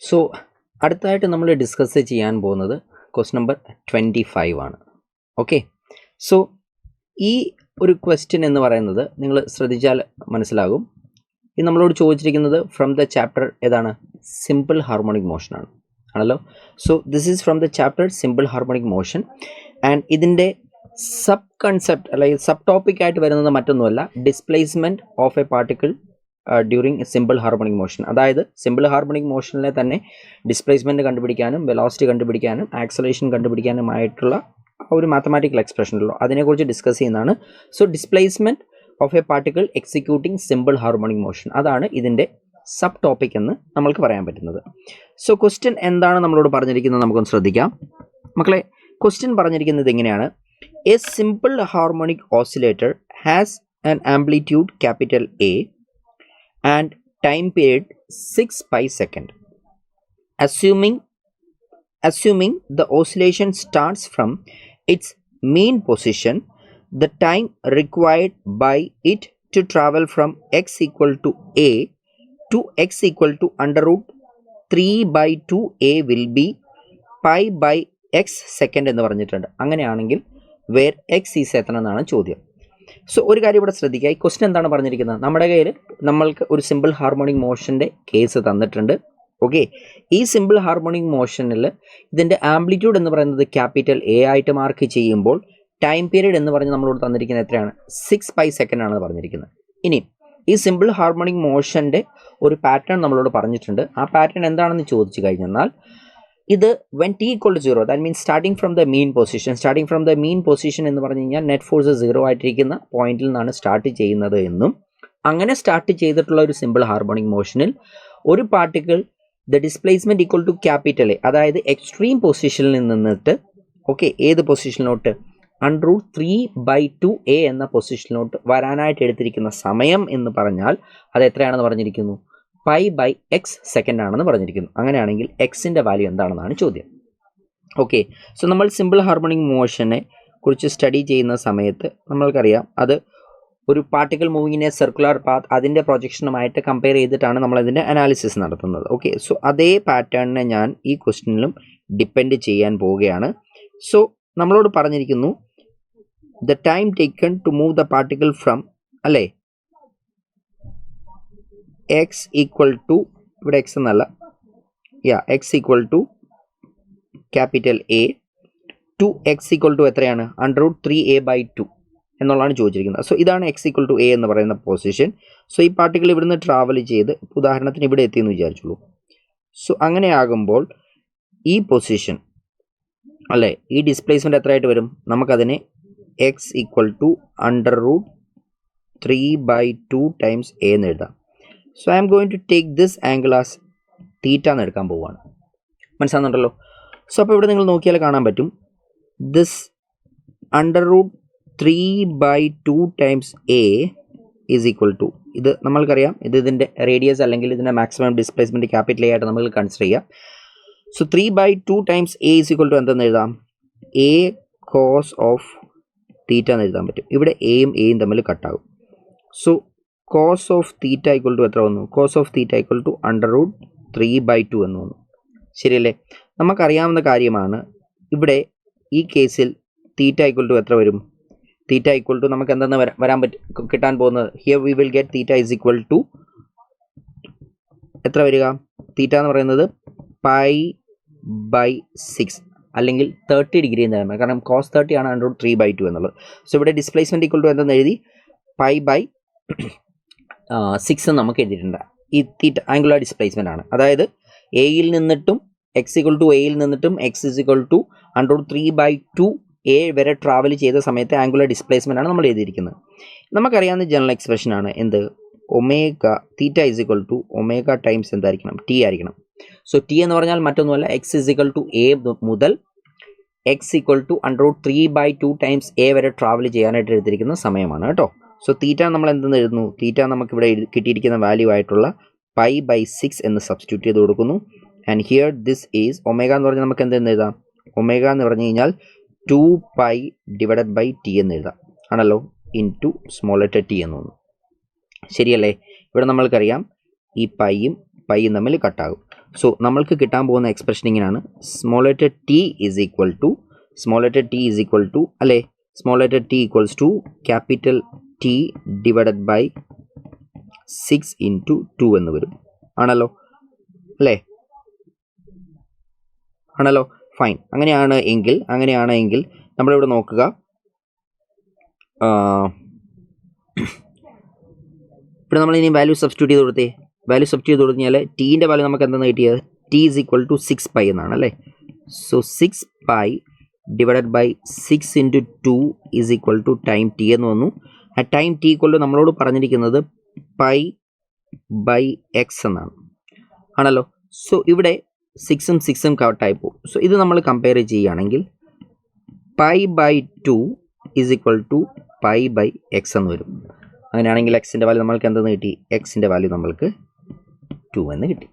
So അടുത്തതായിട്ട് നമ്മൾ discuss ചെയ്യാൻ പോകുന്നത് ക്വസ്റ്റ്യൻ നമ്പർ 25 ആണ്. ഓക്കെ, സോ ഈ ഒരു ക്വസ്റ്റ്യൻ എന്ന് പറയുന്നത് നിങ്ങൾ ശ്രദ്ധിച്ചാൽ മനസ്സിലാകും. ഇത് നമ്മളോട് ചോദിച്ചിരിക്കുന്നത് ഫ്രം ദ ചാപ്റ്റർ ഏതാണ്? സിമ്പിൾ ഹാർമോണിക് മോഷൻ ആണല്ലോ. So this is from the chapter simple harmonic motion and ഇതിൻ്റെ സബ് കൺസെപ്റ്റ് അല്ലെങ്കിൽ സബ് ടോപ്പിക് ആയിട്ട് വരുന്നത് മറ്റൊന്നുമല്ല, displacement of A particle during simple harmonic motion. അതായത് സിമ്പിൾ ഹാർമോണിക് മോഷനിലെ തന്നെ ഡിസ്പ്ലേസ്മെൻറ്റ് കണ്ടുപിടിക്കാനും വെലോസിറ്റി കണ്ടുപിടിക്കാനും ആക്സലേഷൻ കണ്ടുപിടിക്കാനുമായിട്ടുള്ള ഒരു മാത്തമാറ്റിക്കൽ എക്സ്പ്രഷനുള്ളൂ, അതിനെക്കുറിച്ച് ഡിസ്കസ് ചെയ്യുന്നതാണ്. So displacement of A particle executing simple harmonic motion, അതാണ് ഇതിൻ്റെ സബ് ടോപ്പിക് എന്ന് നമ്മൾക്ക് പറയാൻ പറ്റുന്നത്. സോ ക്വസ്റ്റ്യൻ എന്താണ് നമ്മളോട് പറഞ്ഞിരിക്കുന്നത് നമുക്കൊന്ന് ശ്രദ്ധിക്കാം മക്കളെ. ക്വസ്റ്റ്യൻ പറഞ്ഞിരിക്കുന്നത് എങ്ങനെയാണ്? A simple harmonic oscillator has an amplitude capital A and time period 6 pi second. Assuming the oscillation starts from its mean position, the time required by it to travel from x equal to a to x equal to under root 3 by 2a will be pi by x second എന്ന് പറഞ്ഞിട്ടുണ്ട്. അങ്ങനെയാണെങ്കിൽ where x is എത്ര എന്നാണ് ചോദ്യം. So ഒരു കാര്യം ഇവിടെ ശ്രദ്ധിക്കുക, ഈ ക്വസ്റ്റ്യൻ എന്താണ് പറഞ്ഞിരിക്കുന്നത്? നമ്മുടെ കയ്യിൽ നമ്മൾക്ക് ഒരു സിമ്പിൾ ഹാർമോണിക് മോഷൻ്റെ കേസ് തന്നിട്ടുണ്ട്. ഓക്കെ, ഈ സിമ്പിൾ ഹാർമോണിക് മോഷനിൽ ഇതിൻ്റെ ആംപ്ലിറ്റ്യൂഡ് എന്ന് പറയുന്നത് ക്യാപിറ്റൽ എ ആയിട്ട് മാർക്ക് ചെയ്യുമ്പോൾ ടൈം പീരീഡ് എന്ന് പറഞ്ഞ് നമ്മളോട് തന്നിരിക്കുന്നത് എത്രയാണ്? 6 pi സെക്കൻഡ് ആണ് പറഞ്ഞിരിക്കുന്നത്. ഇനി ഈ സിമ്പിൾ ഹാർമോണിക് മോഷൻ്റെ ഒരു പാറ്റേൺ നമ്മളോട് പറഞ്ഞിട്ടുണ്ട്. ആ പാറ്റേൺ എന്താണെന്ന് ചോദിച്ചു കഴിഞ്ഞാൽ ഇത് when T equal to 0, that means starting from the mean position എന്ന് പറഞ്ഞു കഴിഞ്ഞാൽ നെറ്റ് ഫോഴ്സ് 0 ആയിട്ടിരിക്കുന്ന പോയിന്റിൽ നിന്നാണ് സ്റ്റാർട്ട് ചെയ്യുന്നത് എന്നും, അങ്ങനെ സ്റ്റാർട്ട് ചെയ്തിട്ടുള്ള ഒരു സിമ്പിൾ ഹാർമോണിക് മോഷനിൽ ഒരു particle the displacement equal to capital A, അതായത് എക്സ്ട്രീം പൊസിഷനിൽ നിന്നിട്ട് ഓക്കെ ഏത് പൊസിഷനിലോട്ട് √3/2a എന്ന പൊസിഷനിലോട്ട് വരാനായിട്ട് എടുത്തിരിക്കുന്ന സമയം എന്ന് പറഞ്ഞാൽ അത് എത്രയാണെന്ന് പറഞ്ഞിരിക്കുന്നു? pi by x സെക്കൻഡ് ആണെന്ന് പറഞ്ഞിരിക്കുന്നു. അങ്ങനെയാണെങ്കിൽ എക്സിൻ്റെ വാല്യൂ എന്താണെന്നാണ് ചോദ്യം. ഓക്കെ, സോ നമ്മൾ സിമ്പിൾ ഹാർമോണിക് മോഷനെ കുറിച്ച് സ്റ്റഡി ചെയ്യുന്ന സമയത്ത് നമ്മൾക്കറിയാം അത് ഒരു particle moving in A circular path, അതിൻ്റെ പ്രൊജക്ഷനുമായിട്ട് കമ്പയർ ചെയ്തിട്ടാണ് നമ്മളതിൻ്റെ അനാലിസിസ് നടത്തുന്നത്. ഓക്കെ, സോ അതേ പാറ്റേണിനെ ഞാൻ ഈ ക്വസ്റ്റ്യനിലും ഡിപ്പെൻഡ് ചെയ്യാൻ പോവുകയാണ്. സോ നമ്മളോട് പറഞ്ഞിരിക്കുന്നു the time taken to move the particle from അല്ലേ x ഈക്വൽ ടു, ഇവിടെ x എന്നല്ല, x equal to capital A to x equal to എത്രയാണ്? √3a/2 എന്നുള്ളതാണ് ചോദിച്ചിരിക്കുന്നത്. സോ ഇതാണ് x ഈക്വൽ ടു a എന്ന് പറയുന്ന പൊസിഷൻ. സോ ഈ പാർട്ടിക്കിൾ ഇവിടുന്ന് ട്രാവൽ ചെയ്ത് ഉദാഹരണത്തിന് ഇവിടെ എത്തിയെന്ന് വിചാരിച്ചുള്ളൂ. സോ അങ്ങനെയാകുമ്പോൾ ഈ പൊസിഷൻ അല്ലേ, ഈ ഡിസ്പ്ലേസ്മെൻറ്റ് എത്രയായിട്ട് വരും? നമുക്കതിനെ x equal to √3/2 times a എന്ന് എഴുതാം. So I am going to take this angle as theta എന്ന് എടുക്കാൻ പോവുകയാണ്. മനസ്സിലാകുന്നുണ്ടല്ലോ? സോ അപ്പോൾ ഇവിടെ നിങ്ങൾ നോക്കിയാൽ കാണാൻ പറ്റും this √3/2 times a is equal to, ഇത് നമ്മൾക്കറിയാം ഇത് ഇതിൻ്റെ റേഡിയസ് അല്ലെങ്കിൽ ഇതിൻ്റെ മാക്സിമം ഡിസ്പ്ലേസ്മെൻറ്റ് ക്യാപിറ്റൽ എ ആയിട്ട് നമ്മൾ കൺസിഡർ ചെയ്യാം. So 3/2 times a is equal to എന്തെന്ന് എഴുതാം? a cos ഓഫ് തീറ്റ എന്ന് എഴുതാൻ പറ്റും. ഇവിടെ എയും എയും തമ്മിൽ കട്ടാകും. So cos of theta equal to എത്ര വന്നു? Cos of theta equal to √3/2 എന്ന് വന്നു. ശരിയല്ലേ? നമുക്കറിയാവുന്ന കാര്യമാണ് ഇവിടെ ഈ കേസിൽ തീറ്റ ഈക്വൽ ടു എത്ര വരും? തീറ്റ ഈക്വൽ ടു നമുക്ക് എന്തെന്ന് വരാൻ കിട്ടാൻ പോകുന്നത്? Here we will get theta is equal to എത്ര വരിക? തീറ്റ എന്ന് പറയുന്നത് π/6 അല്ലെങ്കിൽ 30 ഡിഗ്രി എന്ന് പറയുന്നത്, കാരണം cos 30 ആണ് √3/2 എന്നുള്ളത്. സോ ഇവിടെ ഡിസ്പ്ലേസ്മെൻറ്റ് ഈക്വൽ ടു എന്തെന്ന് എഴുതി? π/6 നമുക്ക് എഴുതിയിട്ടുണ്ട്. ഈ തീറ്റ ആംഗുലർ ഡിസ്പ്ലേസ്മെൻ്റ് ആണ്, അതായത് എയിൽ നിന്നിട്ടും x ഈക്വൽ ടു എയിൽ നിന്നിട്ടും x is equal to √3/2a വരെ ട്രാവൽ ചെയ്ത സമയത്ത് ആംഗുലർ ഡിസ്പ്ലേസ്മെൻ്റ് ആണ് നമ്മൾ എഴുതിയിരിക്കുന്നത്. നമുക്കറിയാവുന്ന ജനറൽ എക്സ്പ്രഷനാണ് എന്ത്? Omega theta is equal to omega times എന്തായിരിക്കണം? ടി ആയിരിക്കണം. സോ ടി എന്ന് പറഞ്ഞാൽ മറ്റൊന്നുമല്ല, x is equal to a മുതൽ x equal to √3/2 times a വരെ ട്രാവൽ ചെയ്യാനായിട്ട് എടുത്തിരിക്കുന്ന സമയമാണ് കേട്ടോ. സോ തീറ്റ നമ്മൾ എന്തെന്ന് എഴുതുന്നു? തീറ്റ നമുക്കിവിടെ കിട്ടിയിരിക്കുന്ന വാല്യൂ ആയിട്ടുള്ള π/6 എന്ന് സബ്സ്റ്റിറ്റ്യൂട്ട് ചെയ്ത് കൊടുക്കുന്നു. And here this is omega എന്ന് പറഞ്ഞാൽ നമുക്ക് എന്തെന്ന് എഴുതാം? ഒമേഗ എന്ന് പറഞ്ഞു കഴിഞ്ഞാൽ 2π/t എന്ന് എഴുതാം ആണല്ലോ, ഇൻറ്റു സ്മോൾ ലെറ്റർ t എന്ന് തോന്നുന്നു. ശരിയല്ലേ? ഇവിടെ നമ്മൾക്കറിയാം ഈ പൈയും തമ്മിൽ കട്ടാകും. സോ നമ്മൾക്ക് കിട്ടാൻ പോകുന്ന എക്സ്പ്രഷൻ ഇങ്ങനെയാണ് small letter T is equal to അല്ലേ small letter T equals to capital T divided by 6 into 2 എന്ന് വരും. ആണല്ലോ അല്ലേ? ആണല്ലോ, ഫൈൻ. അങ്ങനെയാണ് എങ്കിൽ നമ്മളിവിടെ നോക്കുക. ഇവിടെ നമ്മൾ ഇനി വാല്യൂ സബ്സ്റ്റിറ്റ്യൂട്ട് ചെയ്ത് കൊടുത്താൽ ടീൻ്റെ വാല്യൂ നമുക്ക് എന്താണ് കിട്ടിയത്? ടി ഈസ് ഈക്വൽ ടു 6π എന്നാണ് അല്ലേ? So 6π divided by 6 into 2 is equal to time T എന്ന് വന്നു. ആ ടൈം ടി ഈക്വൽ ടു നമ്മളോട് പറഞ്ഞിരിക്കുന്നത് പൈ ബൈ എക്സ് എന്നാണ്. ആണല്ലോ. സോ ഇവിടെ 6ഉം 6ഉം കട്ടായി പോകും. സോ ഇത് നമ്മൾ കമ്പയർ ചെയ്യുകയാണെങ്കിൽ pi by 2 is equal to pi by x എന്ന് വരും. അങ്ങനെയാണെങ്കിൽ എക്സിൻ്റെ വാല്യൂ നമ്മൾക്ക് എന്തെന്ന് കിട്ടി? എക്സിൻ്റെ വാല്യൂ നമ്മൾക്ക് 2 എന്ന് കിട്ടി.